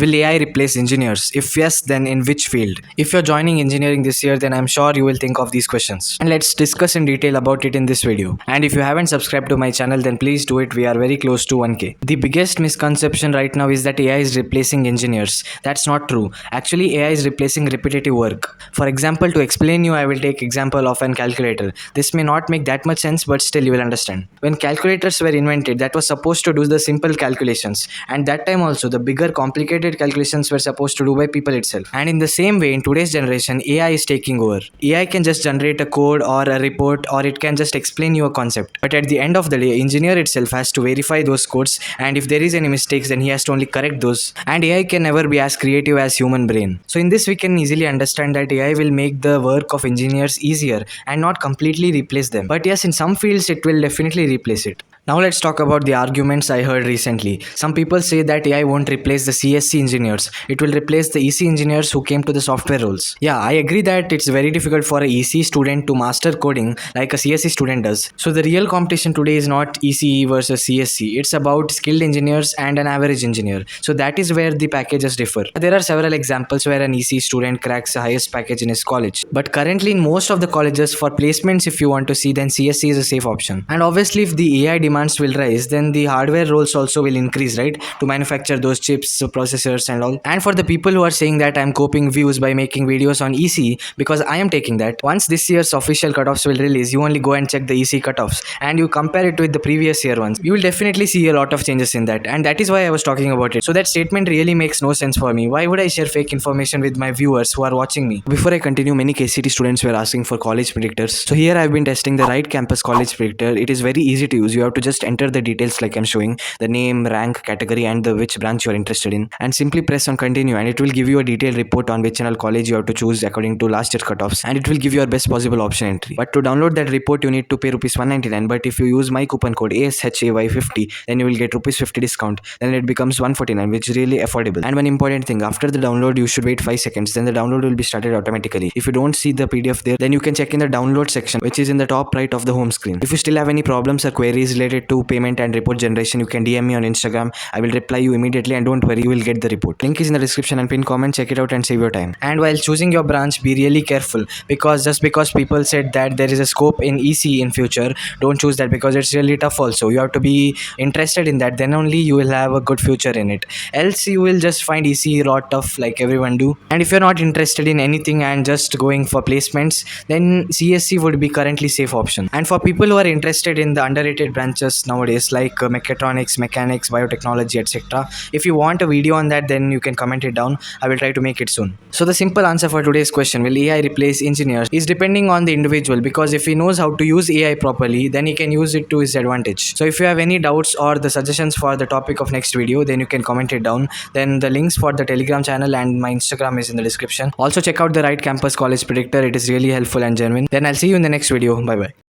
Will AI replace engineers? If yes, then in which field? If you're joining engineering this year, then I'm sure you will think of these questions. And let's discuss in detail about it in this video. And if you haven't subscribed to my channel, then please do it. We are very close to 1K. The biggest misconception right now is that AI is replacing engineers. That's not true. Actually, AI is replacing repetitive work. For example, to explain you, I will take example of an calculator. This may not make that much sense, but still you will understand. When calculators were invented, that was supposed to do the simple calculations. And that time also, the bigger complicated calculations were supposed to do by people itself. And in the same way, in today's generation, AI is taking over. AI can just generate a code or a report, or it can just explain you a concept. But at the end of the day, engineer itself has to verify those codes, and if there is any mistakes, then he has to only correct those. And AI can never be as creative as human brain. So in this, we can easily understand that AI will make the work of engineers easier and not completely replace them. But yes, in some fields, it will definitely replace it. Now let's talk about the arguments I heard recently. Some people say that AI won't replace the CSC engineers. It will replace the ECE engineers who came to the software roles. Yeah, I agree that it's very difficult for a ECE student to master coding like a CSC student does. So the real competition today is not ECE versus CSC. It's about skilled engineers and an average engineer. So that is where the packages differ. There are several examples where an ECE student cracks the highest package in his college. But currently in most of the colleges, for placements if you want to see, then CSC is a safe option. And obviously if the AI demands will rise, then the hardware roles also will increase, right, to manufacture those chips, processors and all. And for the people who are saying that I'm coping views by making videos on ECE, because I am taking that, once this year's official cutoffs will release, you only go and check the ECE cutoffs and you compare it with the previous year ones, you will definitely see a lot of changes in that. And that is why I was talking about it. So that statement really makes no sense for me. Why would I share fake information with my viewers who are watching me? Before I continue, many KCT students were asking for college predictors. So here I've been testing the right campus college predictor. It is very easy to use. You have to just enter the details like I'm showing, the name, rank, category and the which branch you are interested in, and simply press on continue, and it will give you a detailed report on which and all college you have to choose according to last year cutoffs, and it will give you your best possible option entry. But to download that report you need to pay rupees 199, but if you use my coupon code ASHAY50, then you will get rupees 50 discount. Then it becomes 149, which is really affordable. And one important thing, after the download you should wait 5 seconds, then the download will be started automatically. If you don't see the PDF there, then you can check in the download section, which is in the top right of the home screen. If you still have any problems or queries related to payment and report generation, you can DM me on Instagram. I will reply you immediately, and don't worry, you will get the report. Link is in the description and pinned comment. Check it out and save your time. And while choosing your branch, be really careful, because just because people said that there is a scope in ECE in future, don't choose that, because it's really tough also. You have to be interested in that, then only you will have a good future in it. Else you will just find ECE raw tough like everyone do. And if you're not interested in anything and just going for placements, then CSC would be currently safe option. And for people who are interested in the underrated branches nowadays like mechatronics, mechanics, biotechnology, etc., if you want a video on that, then you can comment it down. I will try to make it soon. So the simple answer for today's question, will AI replace engineers, is depending on the individual, because if he knows how to use AI properly, then he can use it to his advantage. So if you have any doubts or the suggestions for the topic of next video, then you can comment it down. Then the links for the Telegram channel and my Instagram is in the description. Also check out the Right Campus College Predictor. It is really helpful and genuine. Then I'll see you in the next video. Bye bye.